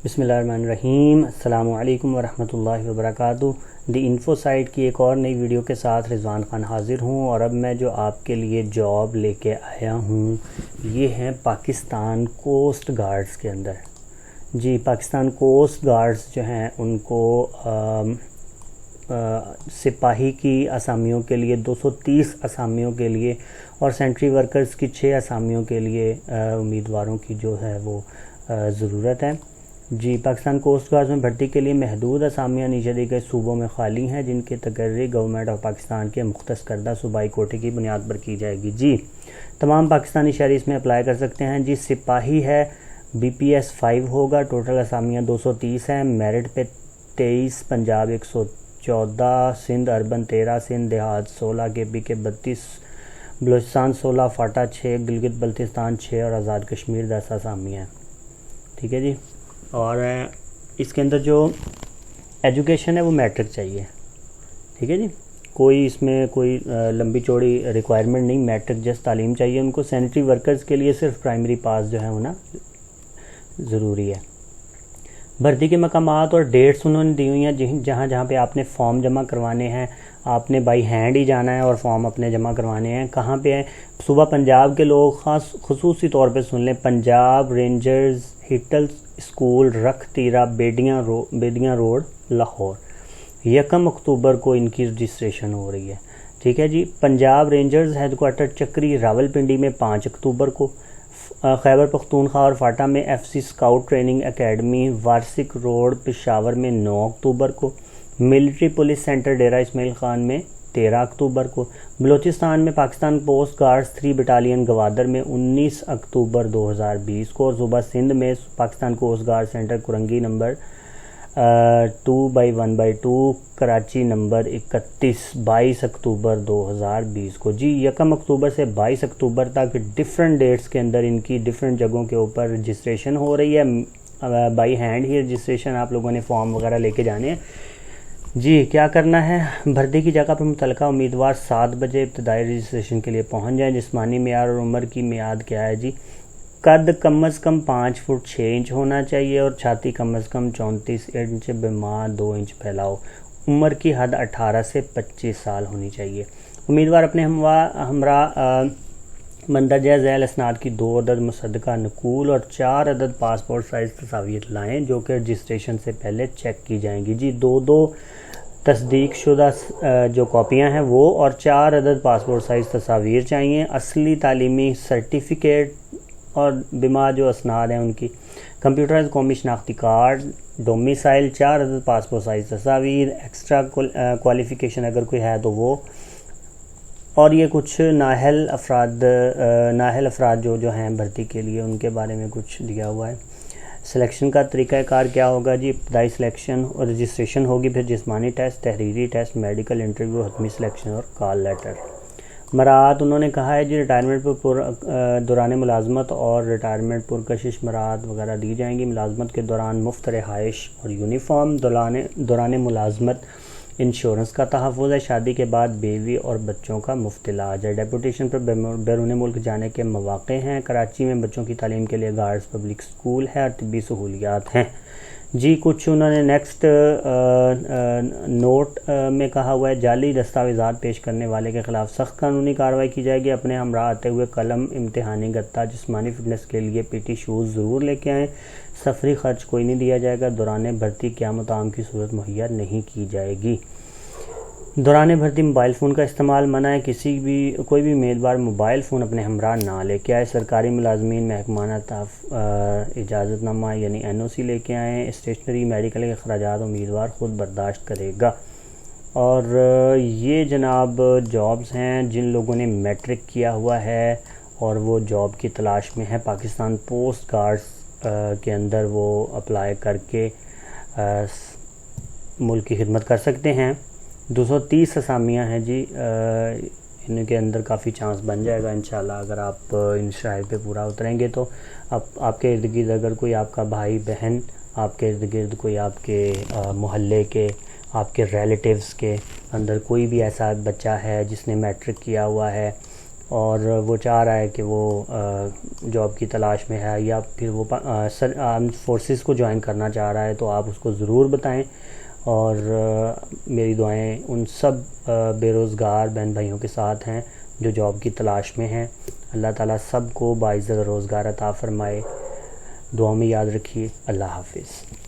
بسم اللہ الرحمن الرحیم۔ السلام علیکم ورحمۃ اللہ وبرکاتہ۔ دی انفو سائٹ کی ایک اور نئی ویڈیو کے ساتھ رضوان خان حاضر ہوں، اور اب میں جو آپ کے لیے جاب لے کے آیا ہوں یہ ہیں پاکستان کوسٹ گارڈز کے اندر۔ جی، پاکستان کوسٹ گارڈز جو ہیں ان کو سپاہی کی اسامیوں کے لیے 230 اسامیوں کے لیے اور سینٹری ورکرز کی 6 اسامیوں کے لیے امیدواروں کی جو ہے وہ ضرورت ہے۔ جی، پاکستان کوسٹ گارڈز میں بھرتی کے لیے محدود اسامیاں نیچے دی گئے صوبوں میں خالی ہیں، جن کی تقرری گورنمنٹ آف پاکستان کے مختص کردہ صوبائی کوٹے کی بنیاد پر کی جائے گی۔ جی، تمام پاکستانی شہری اس میں اپلائی کر سکتے ہیں۔ جی، سپاہی ہے، BPS 5 ہوگا، ٹوٹل اسامیاں 230 ہیں، میرٹ پہ 23، پنجاب 114، سندھ اربن 13، سندھ دیہات 16، KP کے 32، بلوچستان 16، فاٹا 6، گلگت بلتستان 6 اور آزاد کشمیر 10 اسامیاں ہیں۔ ٹھیک ہے جی، اور اس کے اندر جو ایجوکیشن ہے وہ میٹرک چاہیے۔ ٹھیک ہے جی، کوئی اس میں کوئی لمبی چوڑی ریکوائرمنٹ نہیں، میٹرک جس تعلیم چاہیے ان کو۔ سینٹری ورکرز کے لیے صرف پرائمری پاس جو ہے ہونا ضروری ہے۔ بھرتی کے مقامات اور ڈیٹس انہوں نے دی ہوئی ہیں، جہاں پہ آپ نے فارم جمع کروانے ہیں، آپ نے بائی ہینڈ ہی جانا ہے اور فارم اپنے جمع کروانے ہیں۔ کہاں پہ ہیں؟ صوبہ پنجاب کے لوگ خصوصی طور پہ سن لیں، پنجاب رینجرز ہٹل اسکول رکھ تیرا بیدیاں روڈ لاہور۔ 1 اکتوبر کو ان کی رجسٹریشن ہو رہی ہے۔ ٹھیک ہے جی، Punjab rangers head quarter Chakri Rawalpindi میں 5 اکتوبر کو، خیبر پختونخوا اور فاٹا میں FC scout training academy Warsak road Peshawar میں 9 اکتوبر کو، military police centre Dera Ismail Khan میں 13 اکتوبر کو، بلوچستان میں Pakistan coast guards 3 battalion Gwadar میں 19 اکتوبر 2020 کو، اور صوبہ سندھ میں Pakistan coast guard centre Korangi number 2/1/2 Karachi number 31 22 October 2020 کو۔ جی، 1 اکتوبر سے 22 اکتوبر تک ڈیفرنٹ ڈیٹس کے اندر ان کی ڈیفرنٹ جگہوں کے اوپر رجسٹریشن ہو رہی ہے۔ بائی ہینڈ ہی رجسٹریشن، آپ لوگوں نے فارم وغیرہ لے کے جانے ہیں۔ جی، کیا کرنا ہے؟ بھرتی کی جگہ پر متعلقہ امیدوار 7 بجے ابتدائی رجسٹریشن کے لیے پہنچ جائیں۔ جسمانی معیار اور عمر کی میعاد کیا ہے؟ جی، قد کم از کم 5 فٹ 6 انچ ہونا چاہیے اور چھاتی کم از کم 34 انچ بما 2 انچ پھیلاؤ۔ عمر کی حد 18 سے 25 سال ہونی چاہیے۔ امیدوار اپنے ہمراہ مندرجہ ذیل اسناد کی 2 عدد مصدقہ نقول اور 4 عدد پاسپورٹ سائز تصاویر لائیں، جو کہ رجسٹریشن سے پہلے چیک کی جائیں گی۔ جی، 2 تصدیق شدہ جو کاپیاں ہیں وہ، اور 4 عدد پاسپورٹ سائز تصاویر چاہیے، اصلی تعلیمی سرٹیفکیٹ اور بما جو اسناد ہیں ان کی، کمپیوٹرائز قومی شناختی کارڈ، ڈومیسائل، 4 عدد پاسپورٹ سائز تصاویر، ایکسٹرا کوالیفیکیشن اگر کوئی ہے تو وہ، اور یہ کچھ نااہل افراد جو ہیں بھرتی کے لیے ان کے بارے میں کچھ دیا ہوا ہے۔ سلیکشن کا طریقہ کار کیا ہوگا؟ جی، ابتدائی سلیکشن اور رجسٹریشن ہوگی، پھر جسمانی ٹیسٹ، تحریری ٹیسٹ، میڈیکل انٹرویو، حتمی سلیکشن اور کال لیٹر۔ مراعات انہوں نے کہا ہے جی، ریٹائرمنٹ پر دوران ملازمت اور ریٹائرمنٹ پرکشش مراعات وغیرہ دی جائیں گی۔ ملازمت کے دوران مفت رہائش اور یونیفارم، دوران ملازمت انشورنس کا تحفظ ہے، شادی کے بعد بیوی اور بچوں کا مفت علاج ہے، ڈیپوٹیشن پر بیرون ملک جانے کے مواقع ہیں، کراچی میں بچوں کی تعلیم کے لیے گارڈز پبلک اسکول ہے اور طبی سہولیات ہیں۔ جی، کچھ انہوں نے نیکسٹ نوٹ میں کہا ہوا ہے، جعلی دستاویزات پیش کرنے والے کے خلاف سخت قانونی کارروائی کی جائے گی۔ اپنے ہمراہ آتے ہوئے قلم، امتحانی گتہ، جسمانی فٹنس کے لیے PT شوز ضرور لے کے آئیں۔ سفری خرچ کوئی نہیں دیا جائے گا۔ دوران بھرتی قیام و طعام کی صورت مہیا نہیں کی جائے گی۔ دوران بھرتی موبائل فون کا استعمال منع ہے، کوئی بھی امیدوار موبائل فون اپنے ہمراہ نہ لے کے آئے۔ سرکاری ملازمین محکمانہ اجازت نامہ یعنی NOC لے کے آئیں۔ اسٹیشنری میڈیکل کے اخراجات امیدوار خود برداشت کرے گا۔ اور یہ جناب جابز ہیں جن لوگوں نے میٹرک کیا ہوا ہے اور وہ جاب کی تلاش میں ہے، پاکستان پوسٹ گارڈز کے اندر وہ اپلائی کر کے ملک کی خدمت کر سکتے ہیں۔ 230 اسامیاں ہیں جی، ان کے اندر کافی چانس بن جائے گا انشاءاللہ اگر آپ ان شرائط پہ پورا اتریں گے تو۔ آپ کے ارد گرد اگر کوئی آپ کا بھائی بہن، آپ کے ارد گرد کوئی آپ کے محلے کے، آپ کے ریلیٹیوز کے اندر کوئی بھی ایسا بچہ ہے جس نے میٹرک کیا ہوا ہے اور وہ چاہ رہا ہے کہ وہ جاب کی تلاش میں ہے یا پھر وہ آرمڈ فورسز کو جوائن کرنا چاہ رہا ہے، تو آپ اس کو ضرور بتائیں. اور میری دعائیں ان سب بے روزگار بہن بھائیوں کے ساتھ ہیں جو جاب کی تلاش میں ہیں. اللہ تعالیٰ سب کو باعزت روزگار عطا فرمائے. دعاؤں میں یاد رکھیے. اللہ حافظ.